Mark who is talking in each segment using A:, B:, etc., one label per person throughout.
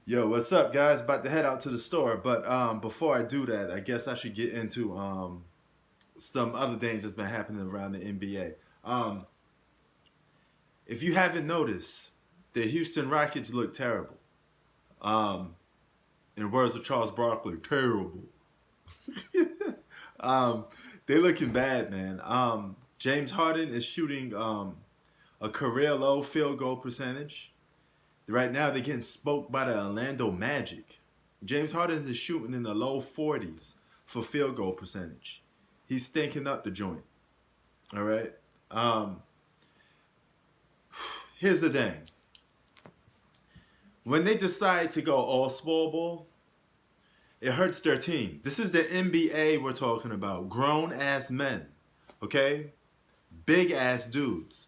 A: Yo, what's up, guys? About to head out to the store, but before I do that, I guess I should get into some other things that's been happening around the NBA. If you haven't noticed, the Houston Rockets look terrible. Um, in words of Charles Barkley, terrible. um, they looking bad, man. James Harden is shooting a career low field goal percentage. Right now, they're getting smoked by the Orlando Magic. James Harden is shooting in the low 40s for field goal percentage. He's stinking up the joint. All right. Um, Here's the thing. When they decide to go all small ball, it hurts their team. This is the NBA we're talking about. Grown ass men. Okay? Big ass dudes.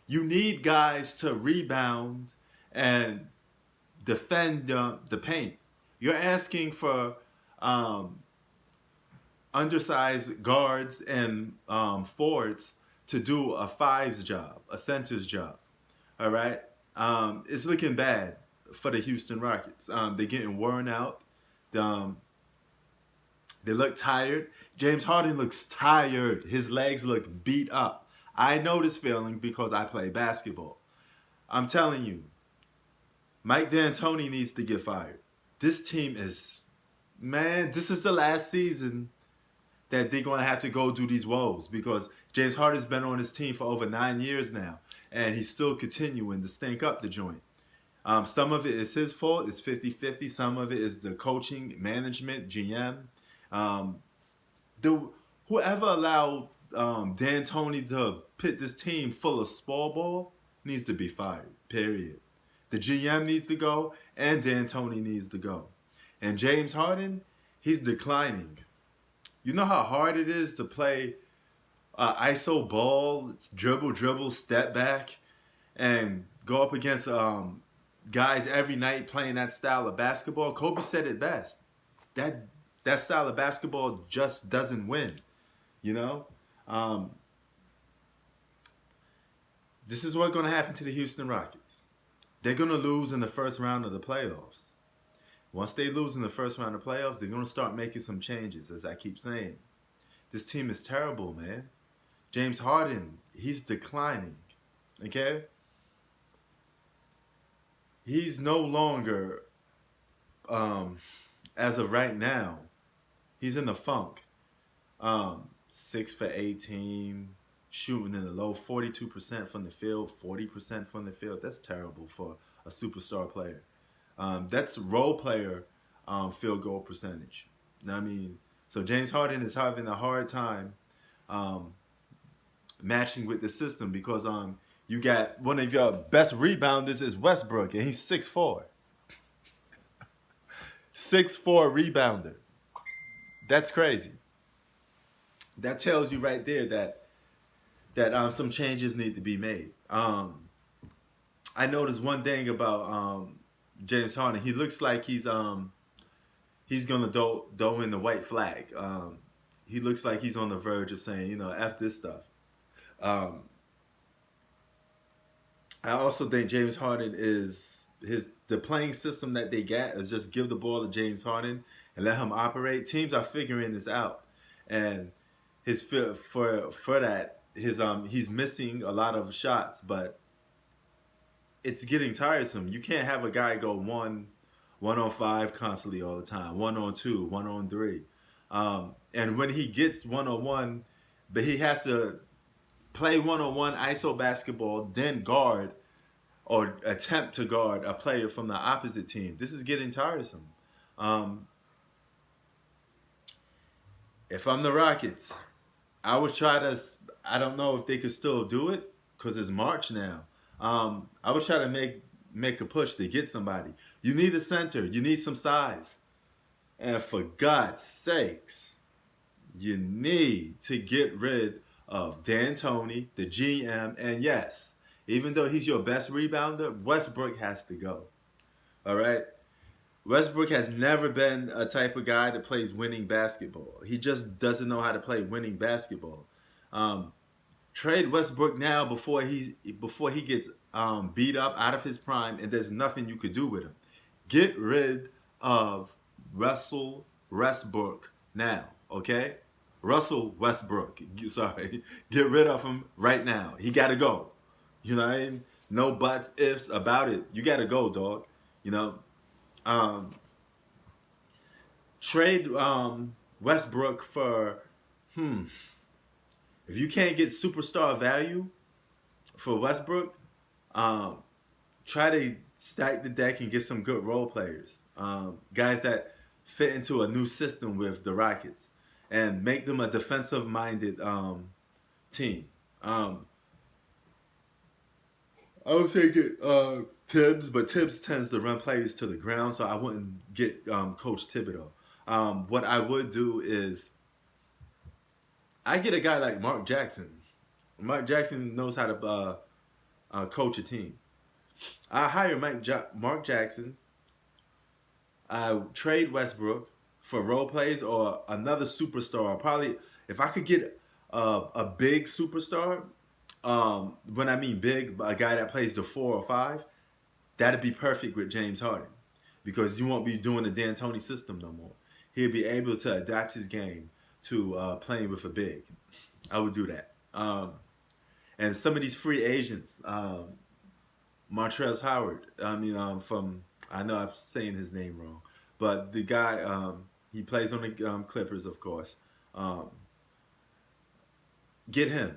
A: You need guys to rebound and defend the paint. You're asking for um, undersized guards and forwards to do a fives job, a center's job. All right, it's looking bad for the Houston Rockets. They're getting worn out. Um, they look tired. James Harden looks tired. His legs look beat up. I know this feeling because I play basketball. I'm telling you, Mike D'Antoni needs to get fired. This team is, man, this is the last season that they're going to have to go do these woes because James Harden's been on his team for over 9 years now, and he's still continuing to stink up the joint. Some of it is his fault. It's 50-50. Some of it is the coaching, management, GM. Um, the Whoever allowed D'Antoni to pit this team full of small ball needs to be fired, period. The GM needs to go, and D'Antoni needs to go. And James Harden, he's declining. You know how hard it is to play ISO ball, dribble, step back, and go up against guys every night playing that style of basketball? Kobe said it best. That that style of basketball just doesn't win. You know, um, this is what's going to happen to the Houston Rockets. They're going to lose in the first round of the playoffs. Once they lose in the first round of playoffs, they're going to start making some changes, as I keep saying. This team is terrible, man. James Harden, he's declining. Okay? He's no longer, as of right now, he's in the funk. 6 for 18, shooting in the low 42% from the field, 40% from the field. That's terrible for a superstar player. That's role player field goal percentage. You know what I mean? So James Harden is having a hard time um, matching with the system because you got one of your best rebounders is Westbrook, and he's 6'4". 6'4" rebounder. That's crazy. That tells you right there that some changes need to be made. I noticed one thing about James Harden. He looks like he's gonna do in the white flag. He looks like he's on the verge of saying, F this stuff. Um, I also think James Harden is the playing system that they got is just give the ball to James Harden and let him operate. Teams are figuring this out, and his for that he's missing a lot of shots, but it's getting tiresome. You can't have a guy go one on five constantly all the time, 1-on-2, 1-on-3, and when he gets 1-on-1, but he has to play 1-on-1 ISO basketball, then guard or attempt to guard a player from the opposite team. This is getting tiresome. Um, if I'm the Rockets, I would try to. I don't know if they could still do it because it's March now. I would try to make a push to get somebody. You need a center. You need some size. And for God's sakes, you need to get rid of D'Antoni, the GM, and yes, even though he's your best rebounder, Westbrook has to go. All right? Westbrook has never been a type of guy that plays winning basketball. He just doesn't know how to play winning basketball. Um, Trade Westbrook now before he gets beat up out of his prime, and there's nothing you could do with him. Get rid of Russell Westbrook now, okay? Russell Westbrook. Sorry, get rid of him right now. He got to go. You know what I mean? No buts, ifs about it. You got to go, dog. You know, um, trade Westbrook for if you can't get superstar value for Westbrook, um, try to stack the deck and get some good role players, guys that fit into a new system with the Rockets, and make them a defensive-minded team. Um, I would take it Tibbs, but Tibbs tends to run players to the ground, so I wouldn't get Coach Thibodeau. What I would do is I get a guy like Mark Jackson. Mark Jackson knows how to coach a team. I hire Mark Jackson. I trade Westbrook for role plays or another superstar. Probably if I could get a big superstar, when I mean big, a guy that plays the 4 or 5, that'd be perfect with James Harden, because you won't be doing the D'Antoni system no more. He'll be able to adapt his game to playing with a big. I would do that. And some of these free agents, Montrezl Howard. I mean, from I know I'm saying his name wrong, but the guy he plays on the Clippers, of course. Um, get him,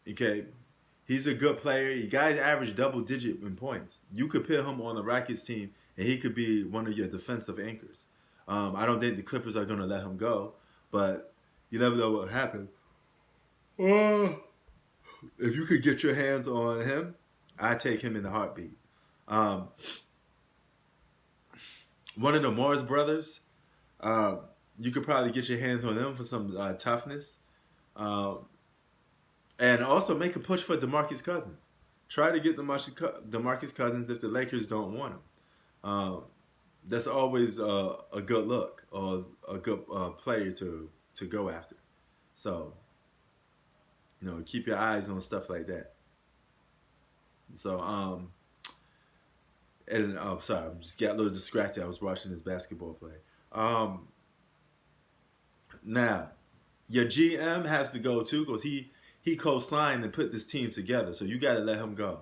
A: okay? He's a good player. You guys average double digit in points. You could put him on the Rockets team, and he could be one of your defensive anchors. I don't think the Clippers are going to let him go, but you never know what will happen. Uh, if you could get your hands on him, I take him in a heartbeat. Um, one of the Morris brothers, um, you could probably get your hands on them for some toughness, um, and also make a push for DeMarcus Cousins. Try to get DeMarcus Cousins if the Lakers don't want him. Um, that's always a good look or a good player to go after. So keep your eyes on stuff like that. So and sorry, I just got a little distracted. I was watching this basketball play. Um, Now, your GM has to go too, because he co-signed and put this team together. So you got to let him go.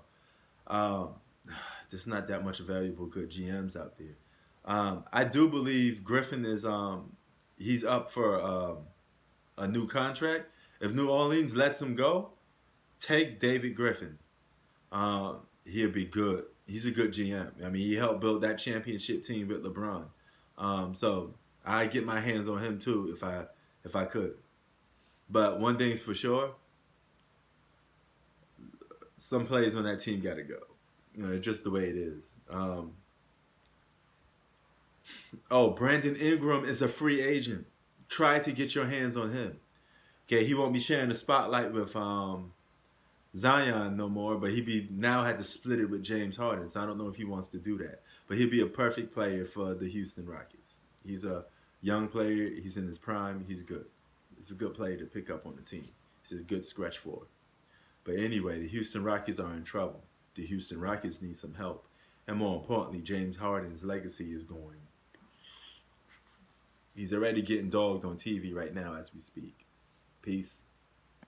A: Um, there's not that much valuable good GMs out there. I do believe Griffin is he's up for a new contract. If New Orleans lets him go, take David Griffin. He'll be good. He's a good GM. I mean, he helped build that championship team with LeBron. So I get my hands on him too if I could. But one thing's for sure, some players on that team got to go. Just the way it is. Brandon Ingram is a free agent. Try to get your hands on him. Okay, he won't be sharing the spotlight with Zion no more, but he now had to split it with James Harden. So I don't know if he wants to do that. But he'd be a perfect player for the Houston Rockets. He's a young player. He's in his prime. He's good. He's a good player to pick up on the team. He's a good stretch forward. But anyway, the Houston Rockets are in trouble. The Houston Rockets need some help. And more importantly, James Harden's legacy is going. He's already getting dogged on TV right now as we speak. Peace.